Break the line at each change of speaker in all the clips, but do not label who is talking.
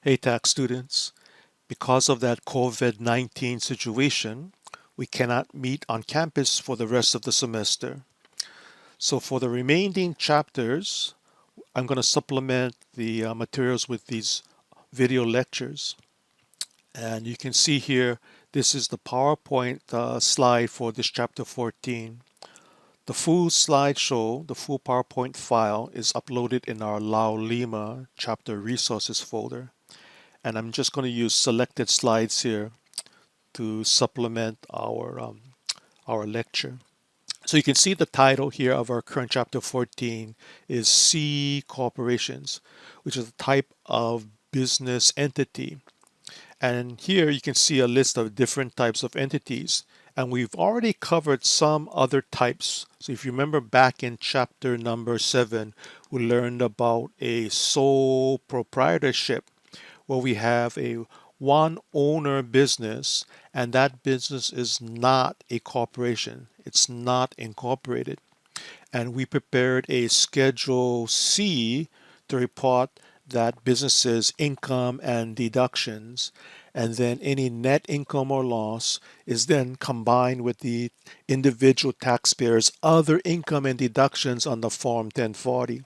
Hey, tax students. Because of that COVID-19 situation, we cannot meet on campus for the rest of the semester. So for the remaining chapters, I'm going to supplement the materials with these video lectures. And you can see here, this is the PowerPoint slide for this chapter 14. The full slideshow, the full PowerPoint file is uploaded in our Lao Lima chapter resources folder. And I'm just going to use selected slides here to supplement our lecture. So you can see the title here of our current chapter 14 is C Corporations, which is a type of business entity. And here you can see a list of different types of entities. And we've already covered some other types. So if you remember back in chapter number 7, we learned about a sole proprietorship where we have a one owner business and that business is not a corporation. It's not incorporated. And we prepared a Schedule C to report that business's income and deductions, and then any net income or loss is then combined with the individual taxpayer's other income and deductions on the Form 1040.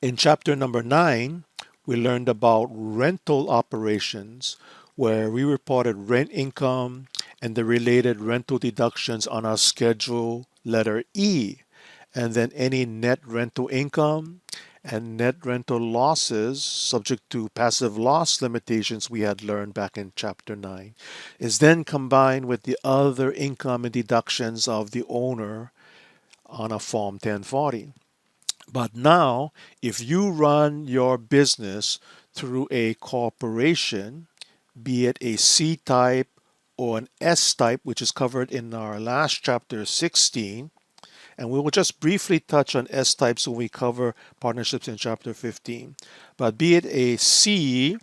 In chapter number 9, we learned about rental operations, where we reported rent income and the related rental deductions on our schedule letter E, and then any net rental income and net rental losses subject to passive loss limitations we had learned back in chapter 9 is then combined with the other income and deductions of the owner on a Form 1040. But now, if you run your business through a corporation, be it a C type or an S type, which is covered in our last chapter 16, and we will just briefly touch on S types when we cover partnerships in chapter 15. But be it a C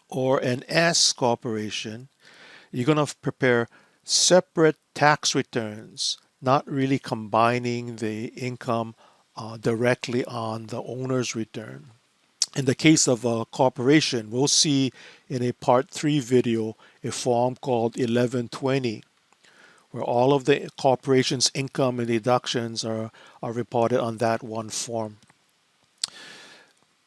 or an S corporation, you're going to prepare separate tax returns, not really combining the income directly on the owner's return. In the case of a corporation, we'll see in a part 3 video a form called 1120, where all of the corporation's income and deductions are reported on that one form.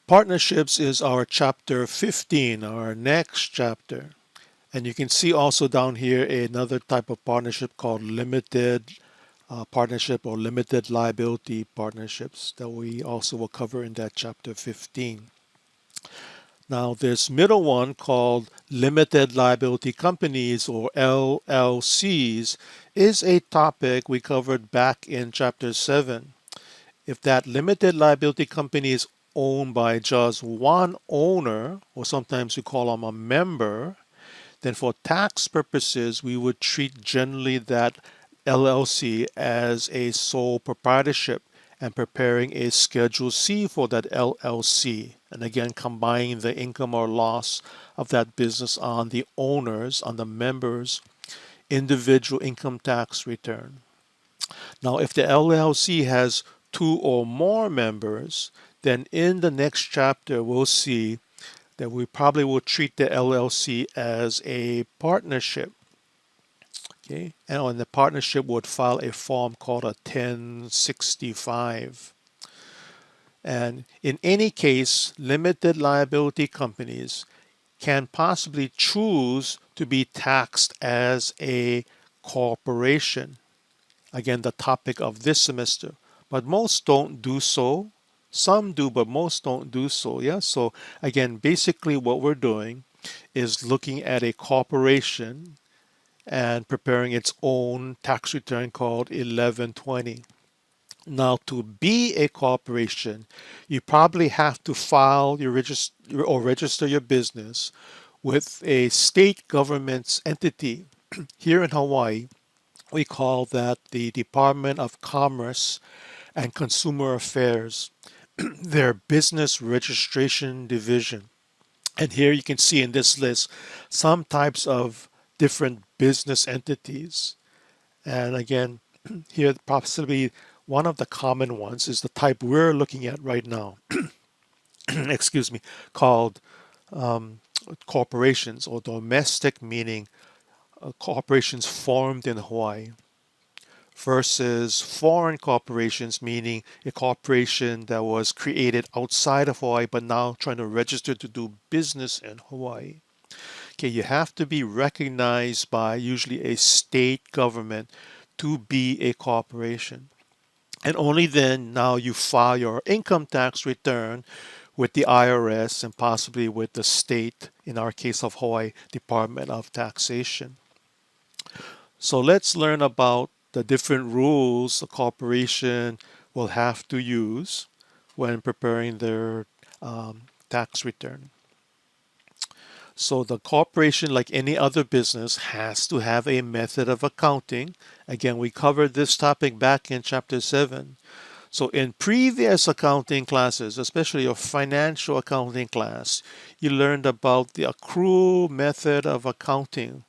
Partnerships is our chapter 15, our next chapter. And you can see also down here another type of partnership called limited partnership or limited liability partnerships that we also will cover in that chapter 15. Now, this middle one called limited liability companies or LLCs is a topic we covered back in chapter 7. If that limited liability company is owned by just one owner, or sometimes we call them a member, then for tax purposes, we would treat generally that LLC as a sole proprietorship and preparing a Schedule C for that LLC. And again, combining the income or loss of that business on the owners, on the members' individual income tax return. Now, if the LLC has 2 or more members, then in the next chapter, we'll see that we probably will treat the LLC as a partnership. Okay, and on the partnership would file a form called a 1065. And in any case, limited liability companies can possibly choose to be taxed as a corporation. Again, the topic of this semester. But most don't do so. Some do, but most don't do so. Yeah. So again, basically what we're doing is looking at a corporation and preparing its own tax return called 1120. Now, to be a corporation, you probably have to file your register your business with a state government's entity. Here in Hawaii, we call that the Department of Commerce and Consumer Affairs, their Business Registration Division. And here you can see in this list some types of different business entities. And again, here possibly one of the common ones is the type we're looking at right now, excuse me, called corporations, or domestic meaning corporations formed in Hawaii, versus foreign corporations, meaning a corporation that was created outside of Hawaii but now trying to register to do business in Hawaii. Okay, you have to be recognized by usually a state government to be a corporation. And only then now you file your income tax return with the IRS and possibly with the state, in our case of Hawaii, Department of Taxation. So let's learn about the different rules a corporation will have to use when preparing their tax return. So the corporation, like any other business, has to have a method of accounting. Again, we covered this topic back in chapter 7. So in previous accounting classes, especially your financial accounting class, you learned about the accrual method of accounting,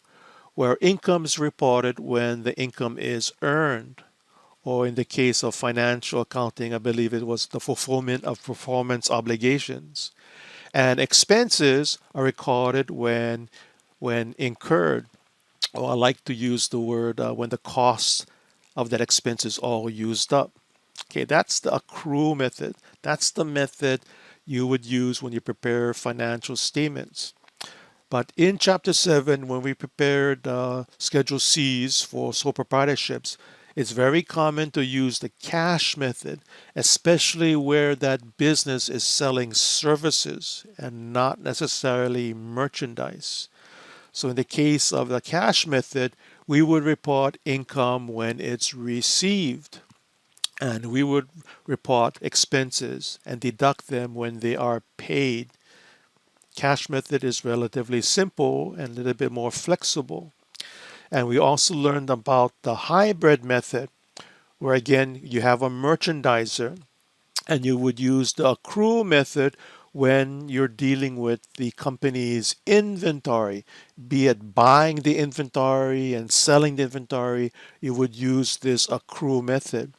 where income is reported when the income is earned. Or in the case of financial accounting, I believe it was the fulfillment of performance obligations. And expenses are recorded when incurred, or I like to use the word when the cost of that expense is all used up. Okay, that's the accrual method. That's the method you would use when you prepare financial statements. But in chapter 7, when we prepared Schedule C's for sole proprietorships, it's very common to use the cash method, especially where that business is selling services and not necessarily merchandise. So in the case of the cash method, we would report income when it's received, and we would report expenses and deduct them when they are paid. Cash method is relatively simple and a little bit more flexible. And we also learned about the hybrid method, where again you have a merchandiser and you would use the accrual method when you're dealing with the company's inventory, be it buying the inventory and selling the inventory, you would use this accrual method.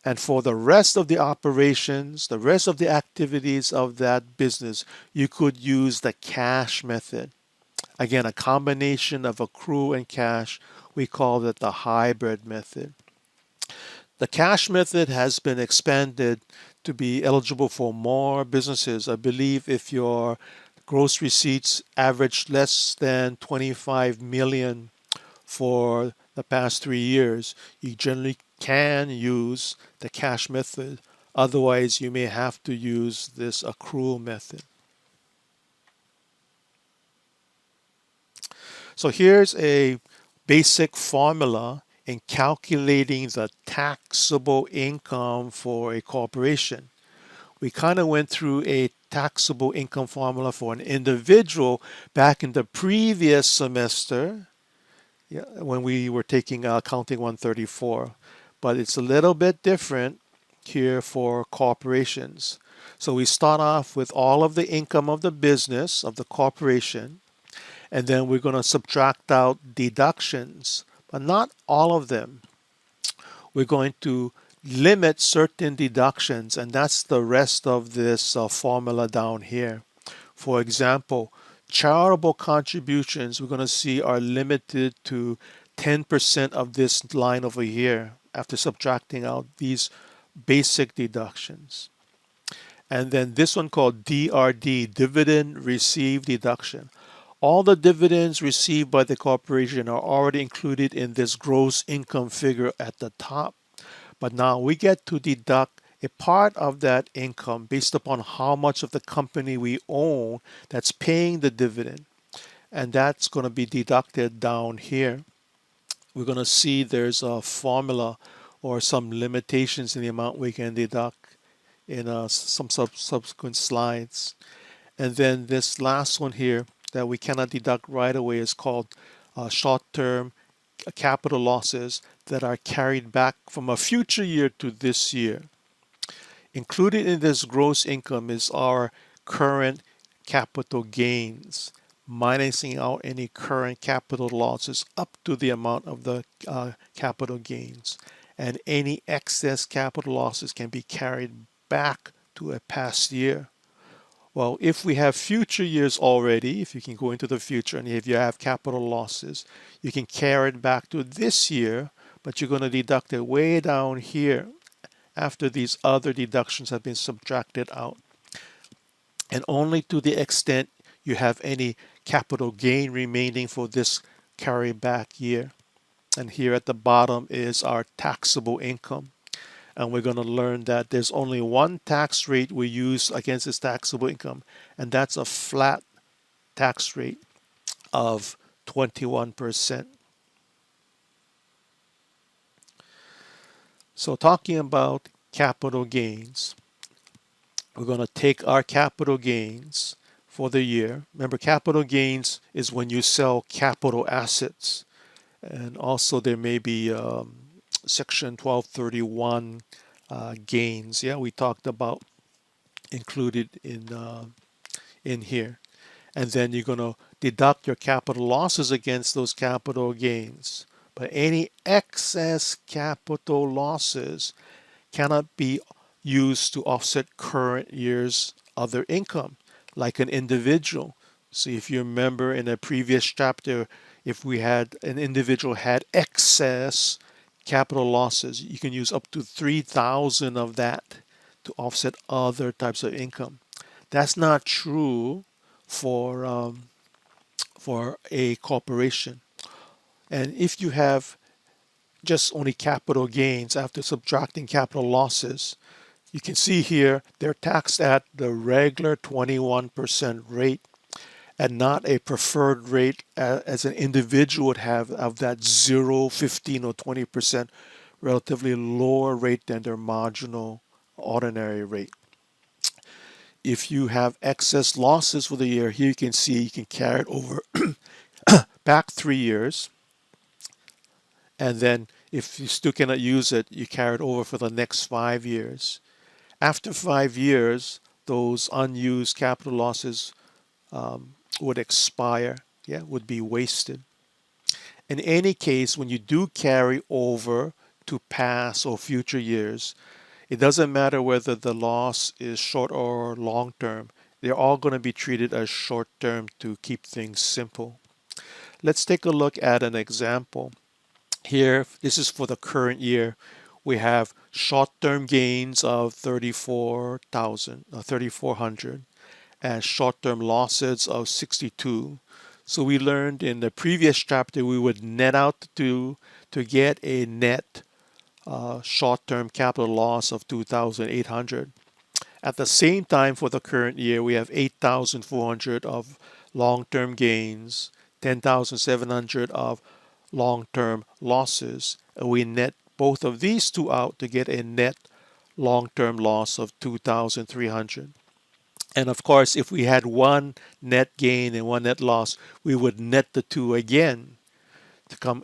And for the rest of the operations, the rest of the activities of that business, you could use the cash method. Again, a combination of accrual and cash. We call it the hybrid method. The cash method has been expanded to be eligible for more businesses. I believe if your gross receipts average less than 25 million for the past 3 years, you generally can use the cash method. Otherwise, you may have to use this accrual method. So here's a basic formula in calculating the taxable income for a corporation. We kind of went through a taxable income formula for an individual back in the previous semester, yeah, when we were taking Accounting 134, but it's a little bit different here for corporations. So we start off with all of the income of the business, of the corporation, and then we're going to subtract out deductions, but not all of them. We're going to limit certain deductions, and that's the rest of this formula down here. For example, charitable contributions we're going to see are limited to 10% of this line over here after subtracting out these basic deductions. And then this one called DRD, dividend received deduction. All the dividends received by the corporation are already included in this gross income figure at the top. But now we get to deduct a part of that income based upon how much of the company we own that's paying the dividend. And that's going to be deducted down here. We're going to see there's a formula or some limitations in the amount we can deduct in some subsequent slides. And then this last one here that we cannot deduct right away is called short-term capital losses that are carried back from a future year to this year. Included in this gross income is our current capital gains, minusing out any current capital losses up to the amount of the capital gains. And any excess capital losses can be carried back to a past year. Well, if we have future years already, if you can go into the future and if you have capital losses, you can carry it back to this year, but you're going to deduct it way down here after these other deductions have been subtracted out. And only to the extent you have any capital gain remaining for this carry back year. And here at the bottom is our taxable income. And we're going to learn that there's only one tax rate we use against this taxable income, and that's a flat tax rate of 21%. So talking about capital gains, we're going to take our capital gains for the year. Remember, capital gains is when you sell capital assets. And also there may be Section 1231 gains. Yeah, we talked about included in here. And then you're going to deduct your capital losses against those capital gains. But any excess capital losses cannot be used to offset current year's other income, like an individual. So if you remember in a previous chapter, if we had an individual had excess capital losses, you can use up to 3,000 of that to offset other types of income. That's not true for a corporation. And if you have just only capital gains after subtracting capital losses, you can see here they're taxed at the regular 21% rate and not a preferred rate as an individual would have of that 0, 15, or 20% relatively lower rate than their marginal ordinary rate. If you have excess losses for the year, here you can see you can carry it over back 3 years. And then if you still cannot use it, you carry it over for the next 5 years. After 5 years, those unused capital losses would expire, would be wasted. In any case, when you do carry over to past or future years, it doesn't matter whether the loss is short or long term. They're all going to be treated as short term to keep things simple. Let's take a look at an example. Here, this is for the current year. We have short-term gains of 3,400 and short-term losses of 62. So we learned in the previous chapter we would net out the two to get a net short-term capital loss of 2,800. At the same time, for the current year, we have 8,400 of long-term gains, 10,700 of long-term losses. And we net both of these two out to get a net long-term loss of 2,300. And of course, if we had one net gain and one net loss, we would net the two again to come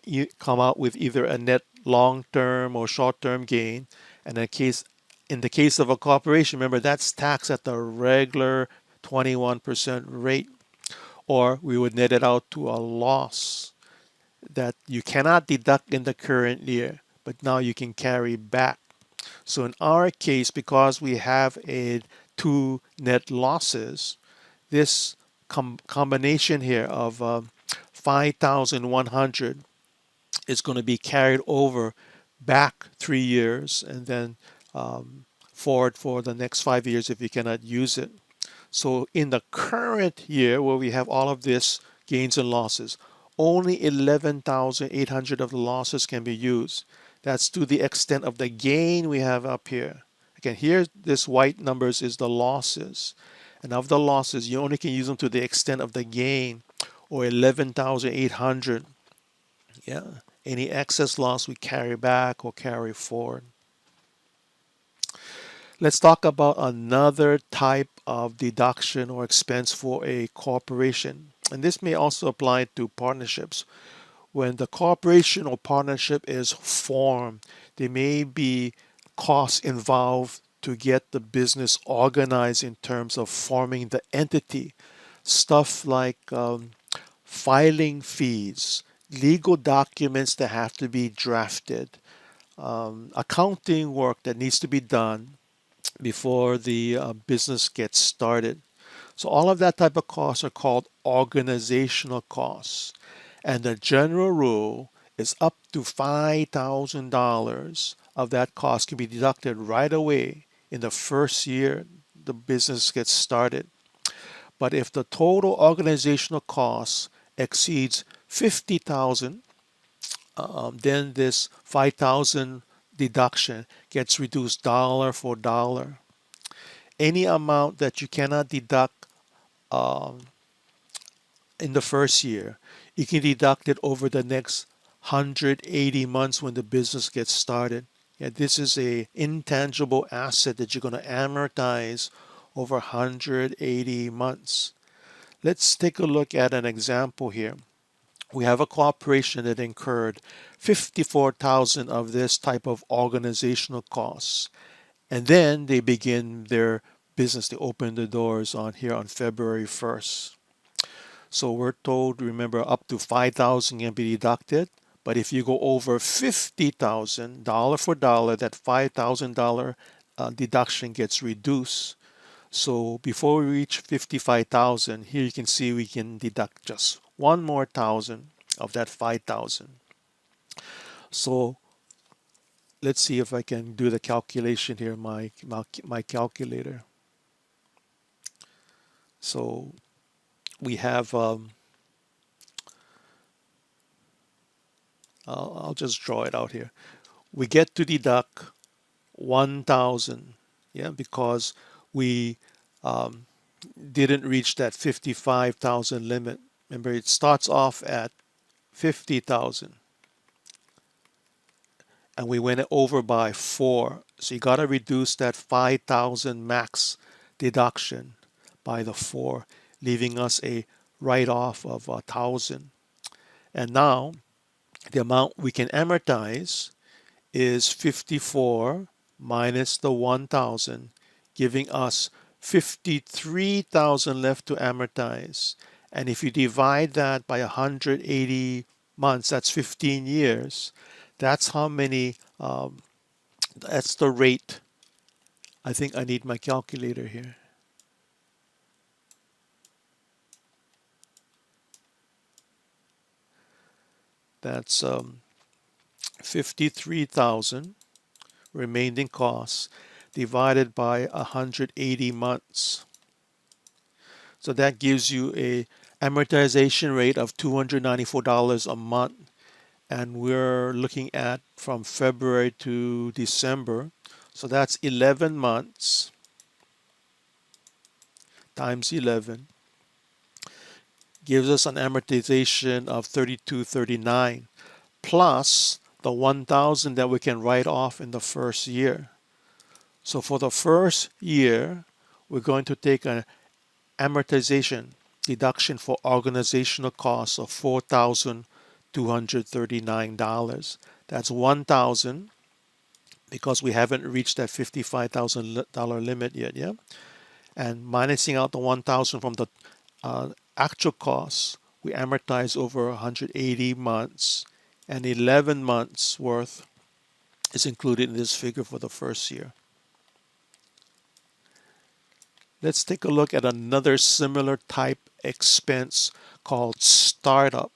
out with either a net long-term or short-term gain. And in the case of a corporation, remember that's taxed at the regular 21% rate, or we would net it out to a loss that you cannot deduct in the current year, but now you can carry back. So in our case, because we have two net losses, this combination here of 5,100 is going to be carried over back 3 years and then forward for the next 5 years if you cannot use it. So in the current year where we have all of this gains and losses, only 11,800 of the losses can be used. That's to the extent of the gain we have up here. Again, here this white numbers is the losses. And of the losses, you only can use them to the extent of the gain, or 11,800. Yeah. Any excess loss we carry back or carry forward. Let's talk about another type of deduction or expense for a corporation. And this may also apply to partnerships. When the corporation or partnership is formed, there may be costs involved to get the business organized in terms of forming the entity. Stuff like filing fees, legal documents that have to be drafted, accounting work that needs to be done before the business gets started. So all of that type of costs are called organizational costs. And the general rule is up to $5,000 of that cost can be deducted right away in the first year the business gets started. But if the total organizational cost exceeds 50,000, then this 5,000 deduction gets reduced dollar for dollar. Any amount that you cannot deduct um, in the first year, you can deduct it over the next 180 months when the business gets started. Yeah, this is a intangible asset that you're going to amortize over 180 months. Let's take a look at an example here. We have a corporation that incurred 54,000 of this type of organizational costs. And then they begin their business. They open the doors on here on February 1st. So we're told, remember, up to 5,000 can be deducted. But if you go over 50,000, dollar for dollar, that $5,000 deduction gets reduced. So before we reach 55,000, here you can see we can deduct just one more thousand of that 5,000. So let's see if I can do the calculation here, my calculator. So we have, I'll just draw it out here. We get to deduct 1,000, yeah, because we um, didn't reach that 55,000 limit. Remember, it starts off at 50,000 and we went over by 4. So you got to reduce that 5,000 max deduction by the 4, leaving us a write-off of 1,000. And now the amount we can amortize is 54 minus the 1,000, giving us 53,000 left to amortize. And if you divide that by 180 months, that's 15 years. That's how many, that's the rate. I think I need my calculator here. That's 53,000 remaining costs divided by 180 months. So that gives you a amortization rate of $294 a month. And we're looking at from February to December. So that's 11 months times 11 gives us an amortization of 3239 plus the 1,000 that we can write off in the first year. So for the first year, we're going to take an amortization deduction for organizational costs of $4,239. That's 1,000 because we haven't reached that $55,000 limit yet, yeah? And minusing out the 1,000 from the actual costs, we amortize over 180 months, and 11 months worth is included in this figure for the first year. Let's take a look at another similar type expense called startup.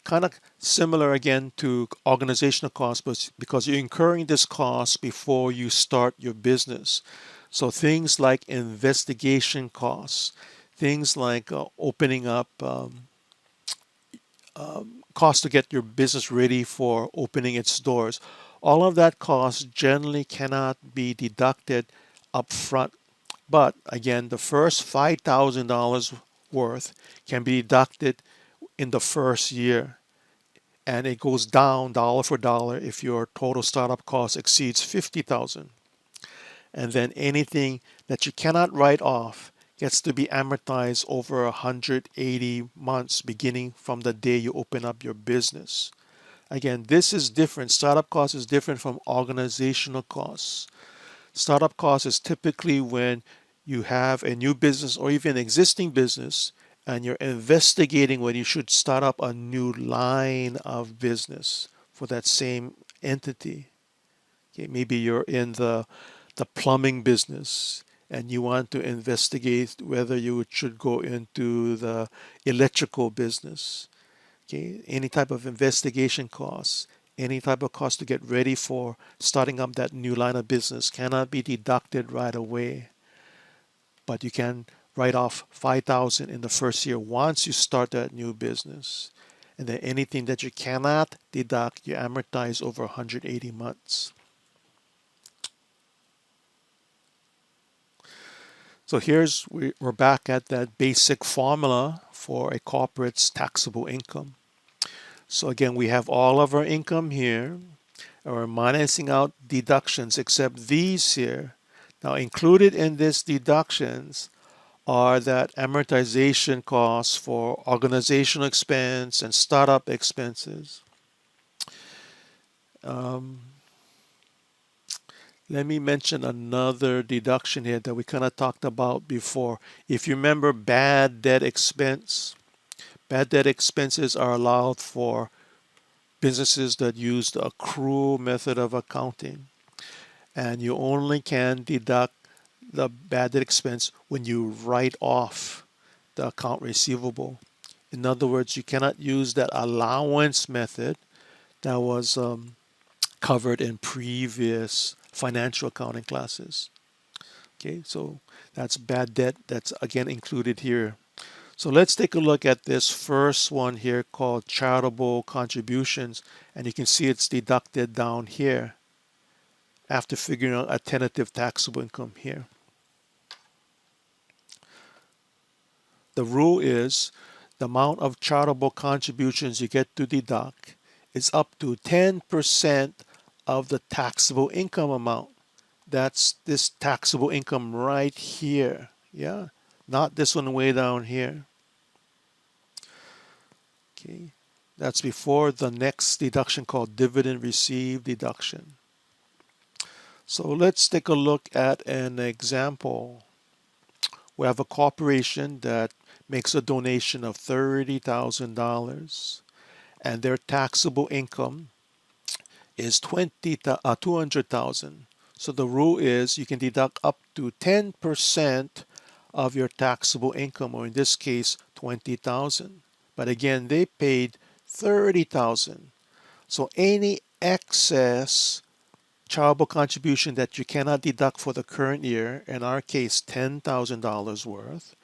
Kind of similar again to organizational costs, but because you're incurring this cost before you start your business. So things like investigation costs, things like opening up costs to get your business ready for opening its doors. All of that cost generally cannot be deducted up front. But again, the first $5,000 worth can be deducted in the first year. And it goes down dollar for dollar if your total startup cost exceeds 50,000. And then anything that you cannot write off gets to be amortized over 180 months beginning from the day you open up your business. Again, this is different. Startup cost is different from organizational costs. Startup cost is typically when you have a new business or even existing business and you're investigating when you should start up a new line of business for that same entity. Okay, maybe you're in the plumbing business and you want to investigate whether you should go into the electrical business. Okay, any type of investigation costs, any type of cost to get ready for starting up that new line of business cannot be deducted right away, but you can write off 5,000 in the first year once you start that new business. And then anything that you cannot deduct, you amortize over 180 months. So we're back at that basic formula for a corporate's taxable income. So again, we have all of our income here, and we're minusing out deductions except these here. Now included in this deductions are that amortization costs for organizational expense and startup expenses. Let me mention another deduction here that we kind of talked about before. If you remember bad debt expenses are allowed for businesses that use the accrual method of accounting. And you only can deduct the bad debt expense when you write off the account receivable. In other words, you cannot use that allowance method that was covered in previous financial accounting classes. Okay, so that's bad debt. That's again included here. So let's take a look at this first one here called charitable contributions, and you can see it's deducted down here after figuring out a tentative taxable income here. The rule is the amount of charitable contributions you get to deduct is up to 10% of the taxable income amount. That's this taxable income right here. Yeah, not this one way down here. Okay, that's before the next deduction called dividend received deduction. So let's take a look at an example. We have a corporation that makes a donation of $30,000 and their taxable income is 200,000. So the rule is you can deduct up to 10% of your taxable income, or in this case 20,000. But again, they paid 30,000. So any excess charitable contribution that you cannot deduct for the current year, in our case $10,000 worth,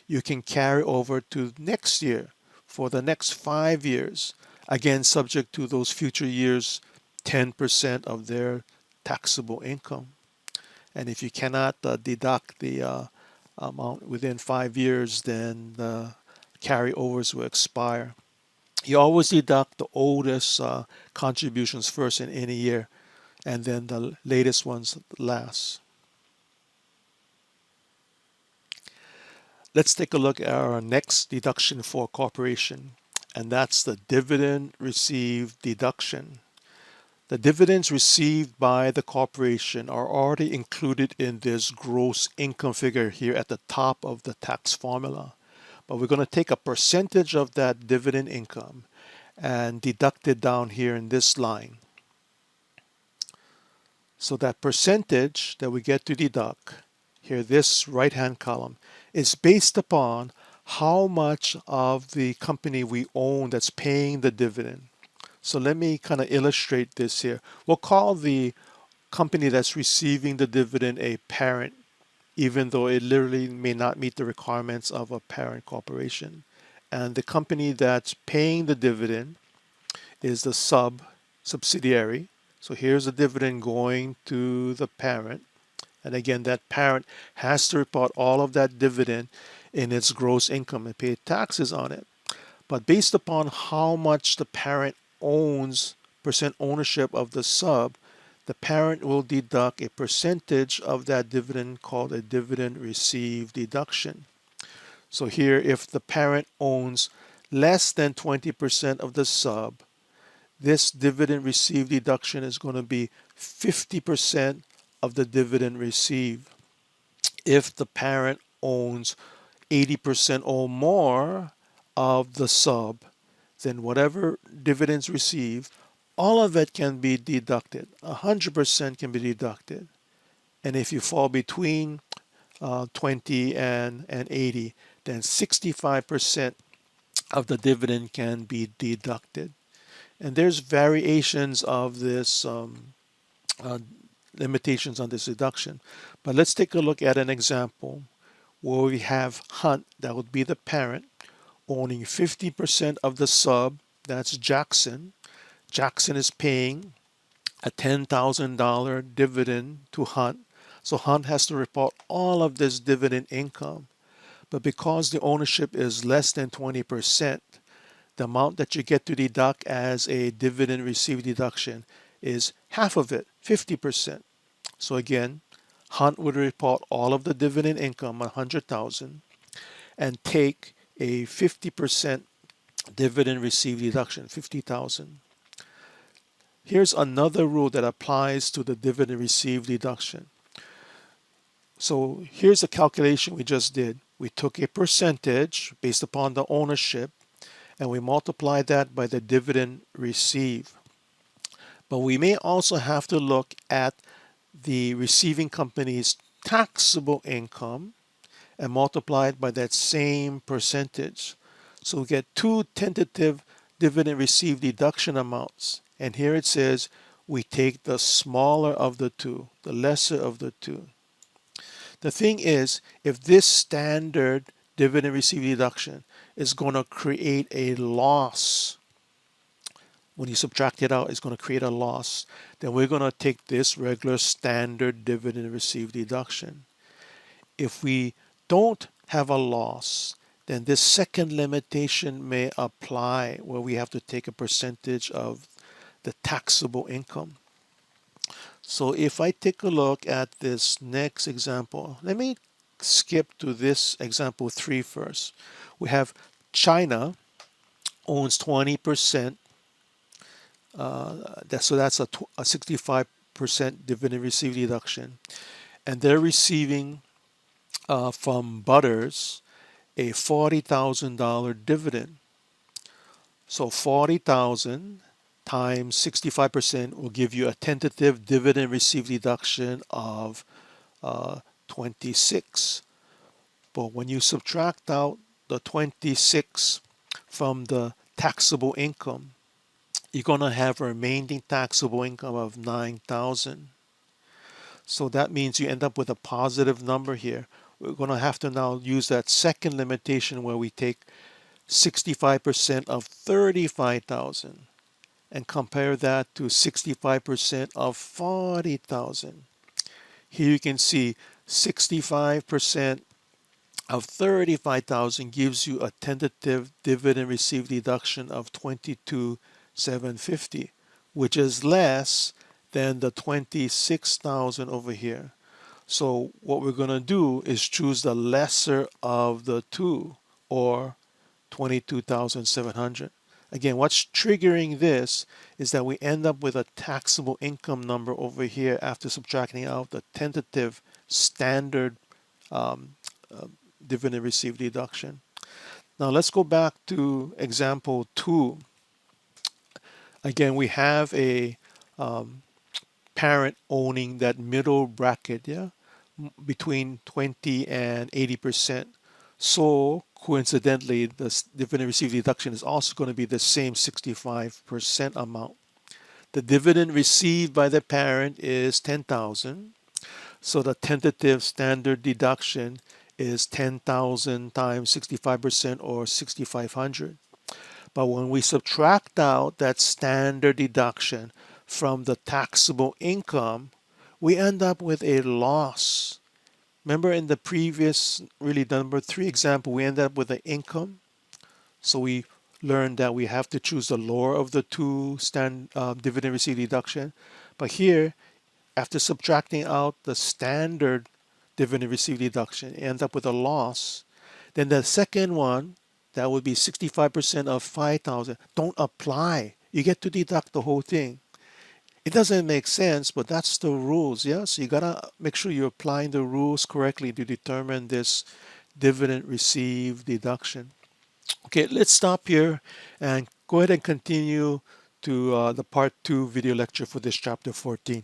you can carry over to next year for the next 5 years, again subject to those future years 10% of their taxable income. And if you cannot deduct the amount within 5 years, then the carryovers will expire. You always deduct the oldest contributions first in any year, and then the latest ones last. Let's take a look at our next deduction for a corporation, and that's the dividend received deduction. The dividends received by the corporation are already included in this gross income figure here at the top of the tax formula. But we're going to take a percentage of that dividend income and deduct it down here in this line. So that percentage that we get to deduct here, this right-hand column, is based upon how much of the company we own that's paying the dividend. So let me kind of illustrate this here. We'll call the company that's receiving the dividend a parent, even though it literally may not meet the requirements of a parent corporation. And the company that's paying the dividend is the subsidiary. So here's the dividend going to the parent. And again, that parent has to report all of that dividend in its gross income and pay taxes on it. But based upon how much the parent owns, percent ownership of the sub, the parent will deduct a percentage of that dividend called a dividend received deduction. So here, if the parent owns less than 20% of the sub, this dividend received deduction is going to be 50% of the dividend received. If the parent owns 80% or more of the sub, then whatever dividends received, all of it can be deducted. 100% can be deducted. And if you fall between 20 and 80, then 65% of the dividend can be deducted. And there's variations of this uh, limitations on this deduction. But let's take a look at an example where we have Hunt, that would be the parent, owning 50% of the sub, that's Jackson. Jackson is paying a $10,000 dividend to Hunt. So Hunt has to report all of this dividend income. But because the ownership is less than 20%, the amount that you get to deduct as a dividend received deduction is half of it, 50%. So again, Hunt would report all of the dividend income, 100,000, and take a 50% dividend received deduction, 50,000. Here's another rule that applies to the dividend received deduction. So here's a calculation we just did. We took a percentage based upon the ownership and we multiplied that by the dividend received. But we may also have to look at the receiving company's taxable income and multiply it by that same percentage. So we get two tentative dividend received deduction amounts. And here it says we take the smaller of the two, the lesser of the two. The thing is, if this standard dividend received deduction is going to create a loss, when you subtract it out, it's going to create a loss, then we're going to take this regular standard dividend received deduction. If we don't have a loss, then this second limitation may apply where we have to take a percentage of the taxable income. So if I take a look at this next example, let me skip to this example 3 first. We have China owns 20%. So that's a 65% dividend received deduction. And they're receiving from Butters a $40,000 dividend. So 40,000 times 65% will give you a tentative dividend received deduction of 26. But when you subtract out the 26 from the taxable income, you're going to have a remaining taxable income of 9,000. So that means you end up with a positive number here. We're going to have to now use that second limitation where we take 65% of 35,000 and compare that to 65% of 40,000. Here you can see 65% of 35,000 gives you a tentative dividend received deduction of 22,750, which is less than the 26,000 over here. So what we're going to do is choose the lesser of the two, or 22,700. Again, what's triggering this is that we end up with a taxable income number over here after subtracting out the tentative standard dividend received deduction. Now let's go back to example 2. Again, we have a parent owning that middle bracket, between 20 and 80%. So coincidentally, the dividend received deduction is also going to be the same 65% amount. The dividend received by the parent is 10,000. So the tentative standard deduction is 10,000 times 65%, or 6,500. But when we subtract out that standard deduction from the taxable income, we end up with a loss. Remember in the previous, really number 3 example, we ended up with an income. So we learned that we have to choose the lower of the two dividend received deduction. But here, after subtracting out the standard dividend received deduction, you end up with a loss. Then the second one, that would be 65% of 5,000, don't apply. You get to deduct the whole thing. It doesn't make sense, but that's the rules, yeah? So you gotta make sure you're applying the rules correctly to determine this dividend received deduction. Okay, let's stop here and go ahead and continue to the part 2 video lecture for this chapter 14.